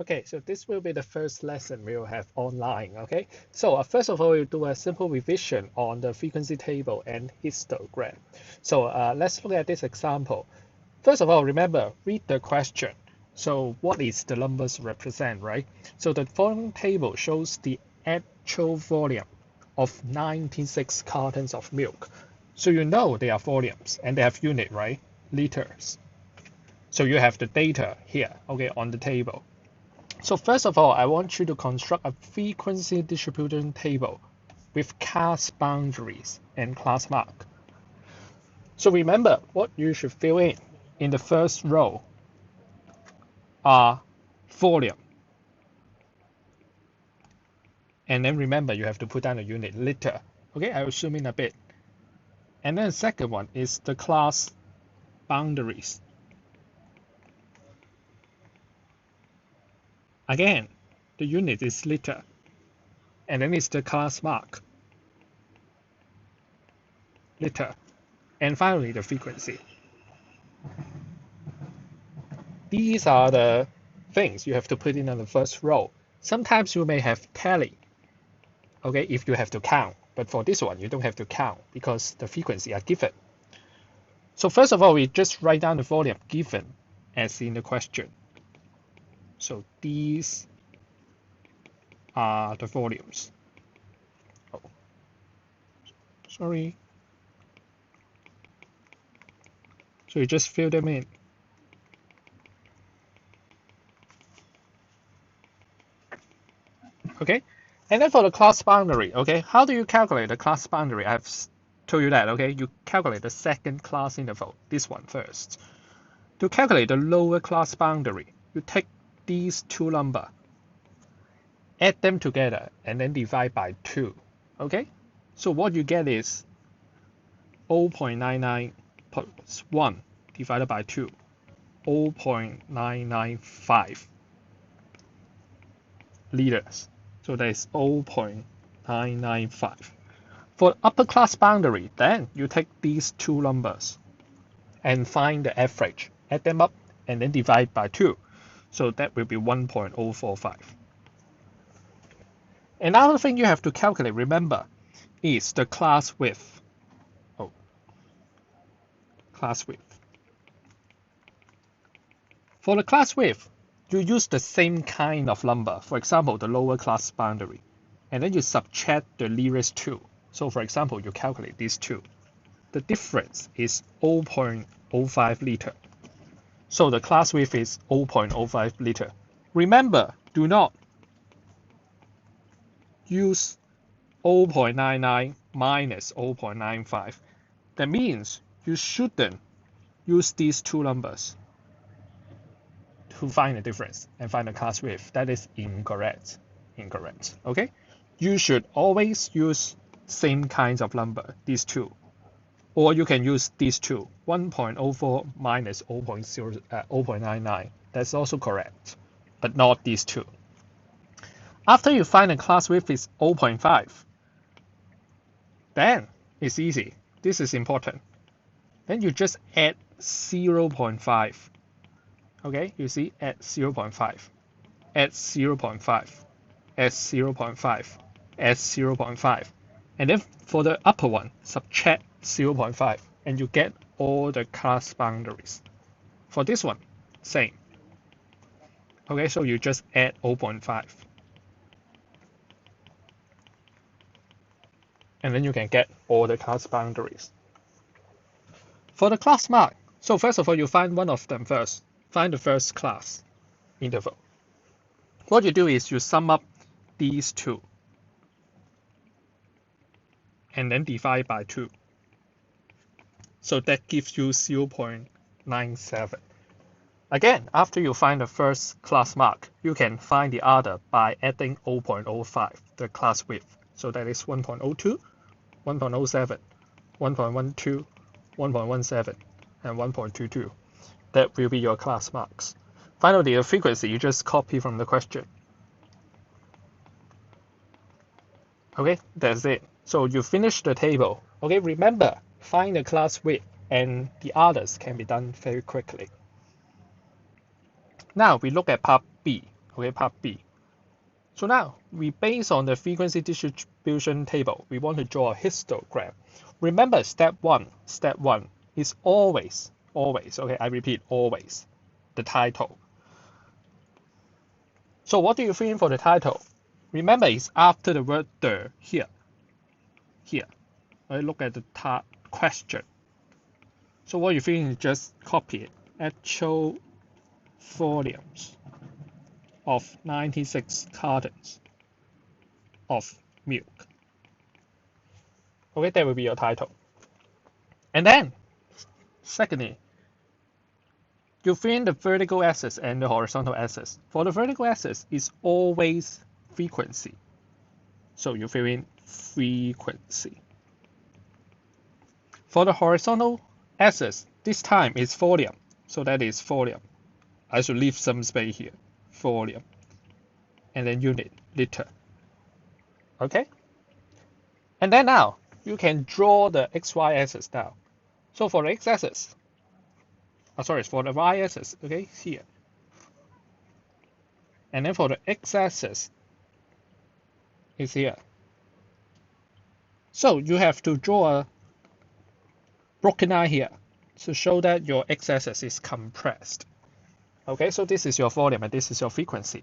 Okay, so this will be the first lesson we'll have online, okay? So first of all, we'll do a simple revision on the frequency table and histogram. So let's look at this example. First of all, remember, read the question. So what is the numbers represent, right? So the following table shows the actual volume of 96 cartons of milk. So you know they are volumes and they have unit, right? Liters. So you have the data here, okay, on the table. So first of all, I want you to construct a frequency distribution table with class boundaries and class mark. So remember, what you should fill in the first row are volume. And then remember, you have to put down a unit, liter. Okay, I will zoom in a bit. And then the second one is the class boundaries. Again, the unit is liter. And then it's the class mark, liter. And finally, the frequency. These are the things you have to put in on the first row. Sometimes you may have tally, okay, if you have to count. But for this one, you don't have to count because the frequency are given. So first of all, we just write down the volume given as in the question. So these are the volumes. Oh, sorry. So you just fill them in. Okay, and then for the class boundary, okay, how do you calculate the class boundary? I've told you that, okay, you calculate the second class interval, this one first. To calculate the lower class boundary, you take these two numbers, add them together, and then divide by 2, okay? So what you get is 0.99 plus 1 divided by 2, 0.995 liters. So that is 0.995. For upper class boundary, then you take these two numbers and find the average, add them up, and then divide by 2. So that will be 1.045. Another thing you have to calculate, remember, is the class width. Oh, class width. For the class width, you use the same kind of number, for example, the lower class boundary, and then you subtract the nearest 2. So for example, you calculate these two. The difference is 0.05 liter. So the class width is 0.05 liter. Remember, do not use 0.99 minus 0.95. That means you shouldn't use these two numbers to find the difference and find the class width. That is incorrect. Incorrect. Okay? You should always use same kinds of number, these two. Or you can use these two, 1.04 minus 0.99. That's also correct, but not these two. After you find the class width is 0.5, then it's easy. This is important. Then you just add 0.5. Okay, you see, add 0.5, add 0.5, add 0.5, add 0.5. And then for the upper one, subtract 0.5, and you get all the class boundaries. For this one, same. Okay, so you just add 0.5. And then you can get all the class boundaries. For the class mark, so first of all, you find one of them first. Find the first class interval. What you do is you sum up these two and then divide by 2. So that gives you 0.97. Again, after you find the first class mark, you can find the other by adding 0.05, the class width. So that is 1.02, 1.07, 1.12, 1.17, and 1.22. That will be your class marks. Finally, the frequency, you just copy from the question. Okay, that's it. So you finish the table. Okay, remember, find the class width, and the others can be done very quickly. Now we look at part B. Okay, part B. So now, we based on the frequency distribution table, we want to draw a histogram. Remember, step one is always, okay, I repeat, always, the title. So what do you fill in for the title? Remember, it's after the word the, here. Okay, look at the question. So what you fill in is just copy it. Actual volumes of 96 cartons of milk. Okay, that will be your title. And then, secondly, you fill in the vertical axis and the horizontal axis. For the vertical axis, it's always frequency. So you fill in frequency. For the horizontal axis, this time it's volume. So that is volume. I should leave some space here. Volume. And then unit, liter. Okay? And then now, you can draw the XY axis now. So for the X axis, for the Y axis, okay, here. And then for the X axis, is here. So you have to draw a broken line here to show that your X axis is compressed. Okay, so this is your volume and this is your frequency.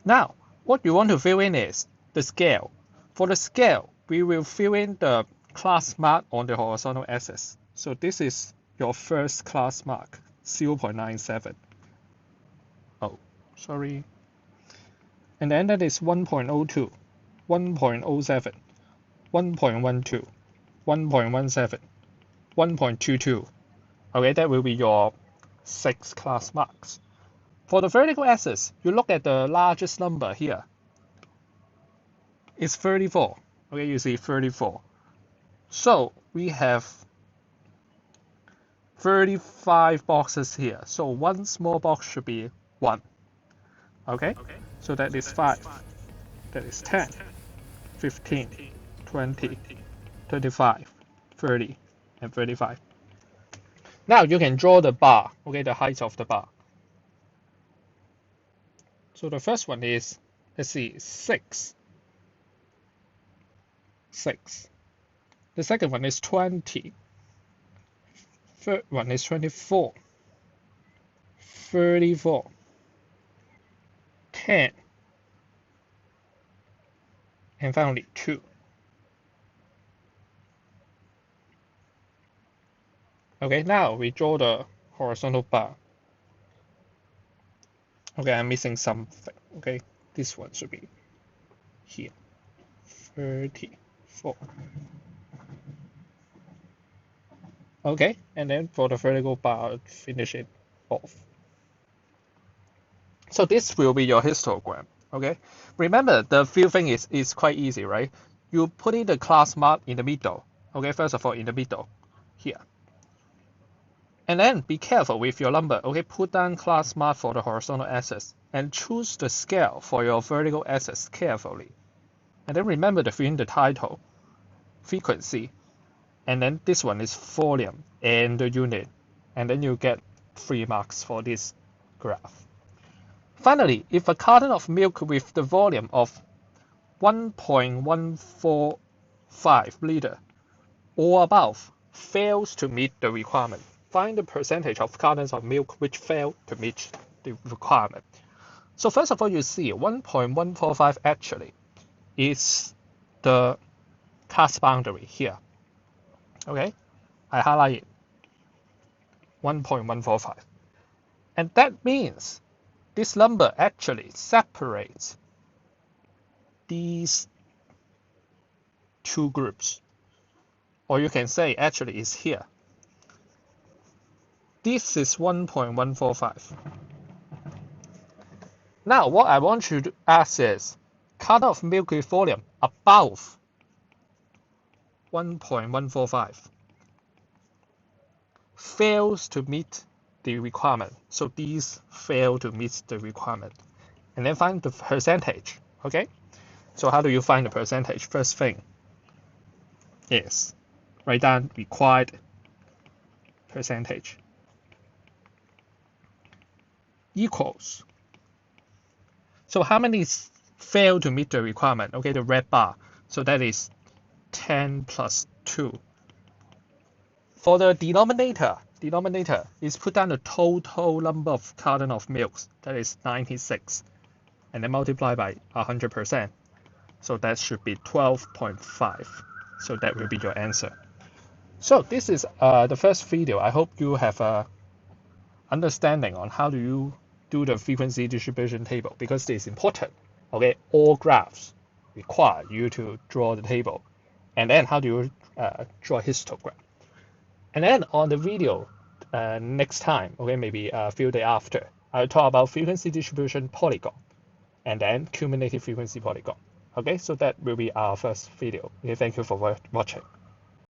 Now, what you want to fill in is the scale. For the scale, we will fill in the class mark on the horizontal axis. So this is your first class mark, 0.97. Oh, sorry. And then that is 1.02, 1.07, 1.12, 1.17, 1.22. Okay, that will be your 6 class marks. For the vertical axis, you look at the largest number here. It's 34. Okay, you see 34. So we have 35 boxes here. So one small box should be 1. Okay, so that is 5. That is 10, 15, 20, 25, 30, and 35. Now you can draw the bar, okay, the height of the bar. So the first one is, let's see, 6. The second one is 20. Third one is 24. 34. 10. And finally 2. Okay, now we draw the horizontal bar. Okay, I'm missing something. Okay, this one should be here. 34. Okay, and then for the vertical bar, finish it off. So this will be your histogram. Okay, remember the fill thing is quite easy, right? You put in the class mark in the middle. Okay, first of all in the middle, here. And then be careful with your number. Okay, put down class mark for the horizontal axis and choose the scale for your vertical axis carefully. And then remember to fill in the title, frequency, and then this one is volume and the unit. And then you get 3 marks for this graph. Finally, if a carton of milk with the volume of 1.145 liter or above fails to meet the requirement, find the percentage of cartons of milk which fail to meet the requirement. So first of all, you see 1.145 actually is the class boundary here. Okay, I highlight it, 1.145. And that means this number actually separates these 2 groups. Or you can say actually it's here. This is 1.145. Now what I want you to ask is, carton of milk with volume above 1.145 fails to meet the requirement. So these fail to meet the requirement. And then find the percentage. Okay? So how do you find the percentage? First thing is write down required percentage equals So how many fail to meet the requirement? Okay, the red bar. So that is 10 plus 2. For the denominator is put down the total number of carton of milks. That is 96. And then multiply by 100%. So that should be 12.5. So that will be your answer. So this is the first video. I hope you have a understanding on how do you do the frequency distribution table, because this is important. Okay, all graphs require you to draw the table, and then how do you draw a histogram. And then on the video next time, okay, maybe a few days after, I'll talk about frequency distribution polygon and then cumulative frequency polygon. Okay, so that will be our first video. Okay, thank you for watching.